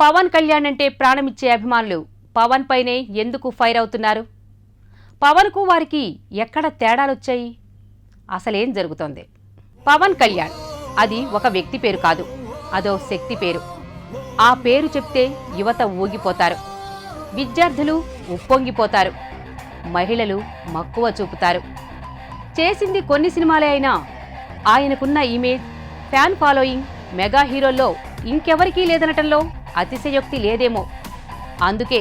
పవన్ కళ్యాణ్ అంటే ప్రాణమిచ్చే అభిమానులు పవన్ పైనే ఎందుకు ఫైర్ అవుతున్నారు? పవన్కు వారికి ఎక్కడ తేడాలొచ్చాయి? అసలేం జరుగుతోంది? పవన్ కళ్యాణ్ అది ఒక వ్యక్తి పేరు కాదు, అదో శక్తి పేరు. ఆ పేరు చెప్తే యువత ఊగిపోతారు, విద్యార్థులు ఉప్పొంగిపోతారు, మహిళలు మక్కువ చూపుతారు. చేసింది కొన్ని సినిమాలే అయినా ఆయనకున్న ఇమేజ్, ఫ్యాన్ ఫాలోయింగ్ మెగా హీరోల్లో ఇంకెవరికీ లేదనటంలో అతిశయోక్తి లేదేమో. అందుకే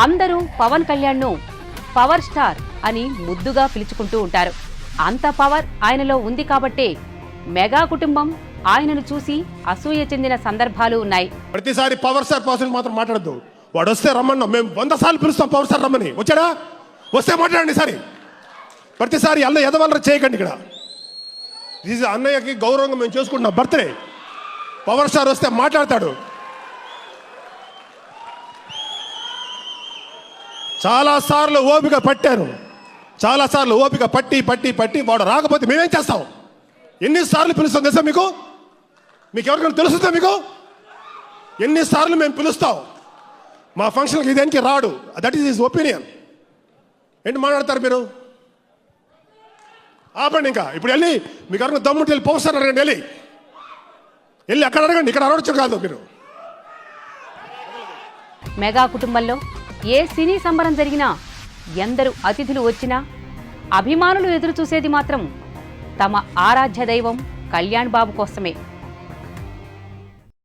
అందరూ పవన్ కళ్యాణ్ను పవర్ స్టార్ అని ముద్దుగా పిలుచుకుంటూ ఉంటారు. అంత పవర్ ఆయనలో ఉంది కాబట్టే మెగా కుటుంబం ఆయనను చూసి అసూయ చెందిన సందర్భాలు ఉన్నాయి. ప్రతిసారి పవర్ స్టార్ పర్సన్ మాత్రం మాట్లాడద్దు. వాడు వస్తే రమ్మన్నా, మేము 100 సార్లు పిలుస్తాం పవర్ స్టార్ రమ్మని. వచ్చాడా? వస్తే మాట్లాడండి. సరే, ప్రతిసారి అన్న ఎదవలర చేయకండి. ఇక్కడ అన్నయ్యకి గౌరవంగా మేము చేసుకుంటున్నాం బర్త్డే. పవర్ స్టార్ వస్తే మాట్లాడతాడు. చాలాసార్లు ఓపిక పట్టాను, చాలాసార్లు ఓపిక పట్టి పట్టి పట్టి వాడు రాకపోతే మేమేం చేస్తాం? ఎన్నిసార్లు పిలుస్తాం తెలుసా మీకు? మీకు ఎవరికైనా తెలుస్తుందా? మీకు ఎన్నిసార్లు మేము పిలుస్తాం? మా ఫంక్షన్కి ఇదేనికి రాడు. That is his opinion. ఏంటి మాట్లాడతారు మీరు? ఆపండి. ఇంకా ఇప్పుడు వెళ్ళి మీకు ఎవరికైనా దమ్ముంటే వెళ్ళి పవర్ స్టార్ అడగండి. వెళ్ళి అక్కడ అడగండి, ఇక్కడ అడగచ్చు కాదు మీరు. మెగా కుటుంబంలో ఏ సినీ సంబరం జరిగినా, ఎందరు అతిథులు వచ్చినా అభిమానులు ఎదురు చూసేది మాత్రం తమ ఆరాధ్య దైవం కళ్యాణ్ బాబు కోసమే.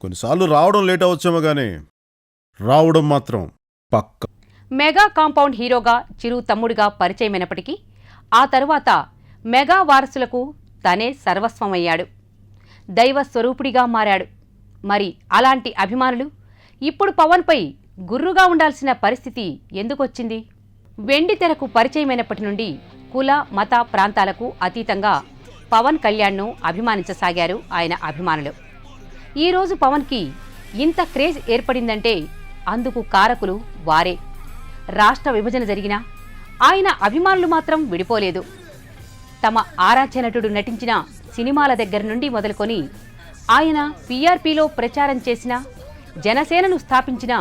కొన్నిసార్లు రావడం లేట్ అవచ్చేమో కానీ రావడం మాత్రం పక్క. మెగా కాంపౌండ్ హీరోగా చిరు తమ్ముడిగా పరిచయమైనప్పటికీ ఆ తరువాత మెగా వారసులకు తనే సర్వస్వమయ్యాడు, దైవ స్వరూపుడిగా మారాడు. మరి అలాంటి అభిమానులు ఇప్పుడు పవన్పై గుర్రుగా ఉండాల్సిన పరిస్థితి ఎందుకొచ్చింది? వెండి తెరకు పరిచయమైనప్పటి నుండి కుల మత ప్రాంతాలకు అతీతంగా పవన్ కళ్యాణ్ను అభిమానించసాగారు ఆయన అభిమానులు. ఈరోజు పవన్కి ఇంత క్రేజ్ ఏర్పడిందంటే అందుకు కారకులు వారే. రాష్ట్ర విభజన జరిగినా ఆయన అభిమానులు మాత్రం విడిపోలేదు. తమ ఆరాధ్య నటుడు నటించిన సినిమాల దగ్గర నుండి మొదలుకొని ఆయన పీఆర్పీలో ప్రచారం చేసిన, జనసేనను స్థాపించిన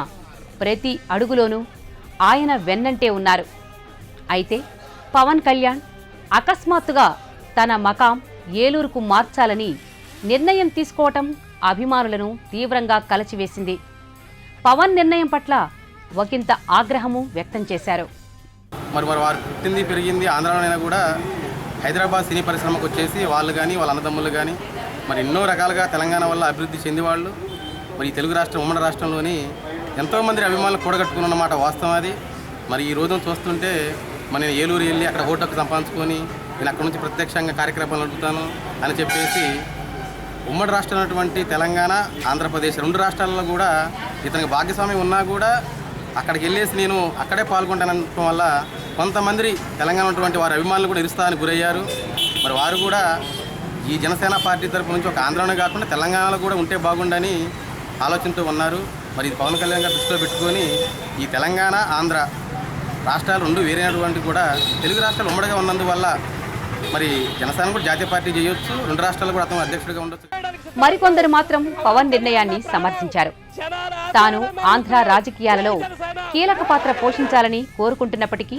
ప్రతి అడుగులోనూ ఆయన వెన్నంటే ఉన్నారు. అయితే పవన్ కళ్యాణ్ అకస్మాత్తుగా తన మకాం ఏలూరుకు మార్చాలని నిర్ణయం తీసుకోవటం అభిమానులను తీవ్రంగా కలచివేసింది. పవన్ నిర్ణయం పట్ల ఒకంత ఆగ్రహము వ్యక్తం చేశారు. మరి వారు పుట్టింది పెరిగింది ఆంధ్రాలోనైనా కూడా హైదరాబాద్ సినీ పరిశ్రమకు వచ్చేసి వాళ్ళు కానీ వాళ్ళ అన్నదమ్ములు కానీ మరి ఎన్నో రకాలుగా తెలంగాణ వల్ల అభివృద్ధి చెందేవాళ్ళు. మరి ఈ తెలుగు రాష్ట్రం ఉమ్మడి రాష్ట్రంలోని ఎంతోమంది అభిమానులు కూడగట్టుకున్నమాట వాస్తవం అది. మరి ఈ రోజును చూస్తుంటే నేను ఏలూరు వెళ్ళి అక్కడ ఓటుకు సంపాదించుకొని నేను అక్కడ నుంచి ప్రత్యక్షంగా కార్యక్రమాలు నడుపుతాను అని చెప్పేసి ఉమ్మడి రాష్ట్రం ఉన్నటువంటి తెలంగాణ ఆంధ్రప్రదేశ్ 2 రాష్ట్రాలలో కూడా ఇతనికి భాగస్వామ్యం ఉన్నా కూడా అక్కడికి వెళ్ళేసి నేను అక్కడే పాల్గొంటానడం వల్ల కొంతమంది తెలంగాణ ఉన్నటువంటి వారి అభిమానులు కూడా నిరుత్సాహానికి గురయ్యారు. మరి వారు కూడా ఈ జనసేన పార్టీ తరపు నుంచి ఒక ఆంధ్రాలోనే కాకుండా తెలంగాణలో కూడా ఉంటే బాగుండని ఆలోచనతో ఉన్నారు. మరి ఇది పవన్ కళ్యాణ్ గారు దృష్టిలో పెట్టుకొని ఈ తెలంగాణ ఆంధ్ర రాష్ట్రాలు 2 వేరైనటువంటి కూడా తెలుగు రాష్ట్రాలు ఉమ్మడిగా ఉన్నందువల్ల మరి జనసేన కూడా జాతీయ పార్టీ చేయొచ్చు, 2 రాష్ట్రాలు కూడా అతను అధ్యక్షుడిగా ఉండొచ్చు. మరికొందరు మాత్రం పవన్ నిర్ణయాన్ని సమర్థించారు. తాను ఆంధ్ర రాజకీయాలలో కీలక పాత్ర పోషించాలని కోరుకుంటున్నప్పటికీ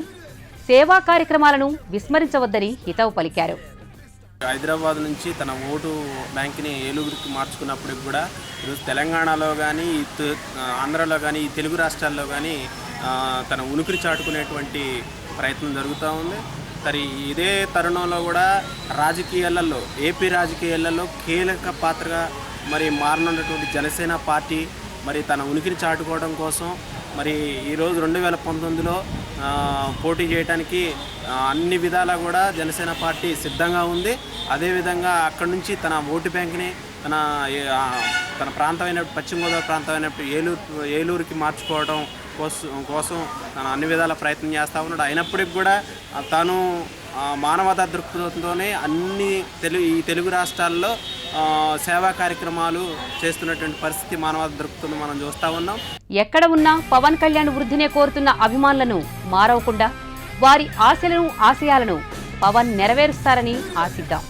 సేవా కార్యక్రమాలను విస్మరించవద్దని హితవు పలికారు. హైదరాబాద్ నుంచి తన ఓటు బ్యాంక్ని ఏలూరుకి మార్చుకున్నప్పటికి కూడా ఈరోజు తెలంగాణలో కానీ ఆంధ్రలో కానీ ఈ తెలుగు రాష్ట్రాల్లో కానీ తన ఉనికిని చాటుకునేటువంటి ప్రయత్నం జరుగుతూ ఉంది. మరి ఇదే తరుణంలో కూడా రాజకీయాలలో ఏపీ రాజకీయాలలో కీలక పాత్రగా మరి మారనున్నటువంటి జనసేన పార్టీ మరి తన ఉనికిని చాటుకోవడం కోసం మరి ఈరోజు 2019లో పోటీ చేయడానికి అన్ని విధాలా కూడా జనసేన పార్టీ సిద్ధంగా ఉంది. అదేవిధంగా అక్కడి నుంచి తన ఓటు బ్యాంక్ని తన ప్రాంతమైన పశ్చిమ గోదావరి ప్రాంతమైన ఏలూరుకి మార్చుకోవడం కోసం తను అన్ని విధాల ప్రయత్నం చేస్తూ ఉన్నాడు. అయినప్పటికీ కూడా తాను మానవతా దృక్పథంతోనే ఈ తెలుగు రాష్ట్రాల్లో సేవా కార్యక్రమాలు చేస్తున్నటువంటి పరిస్థితి మానవతా దృక్పథం మనం చూస్తూ ఉన్నాం. ఎక్కడ ఉన్నా పవన్ కళ్యాణ్ వృద్ధినే కోరుతున్న అభిమానులను మారవకుండా వారి ఆశలను ఆశయాలను పవన్ నెరవేరుస్తారని ఆశిద్దాం.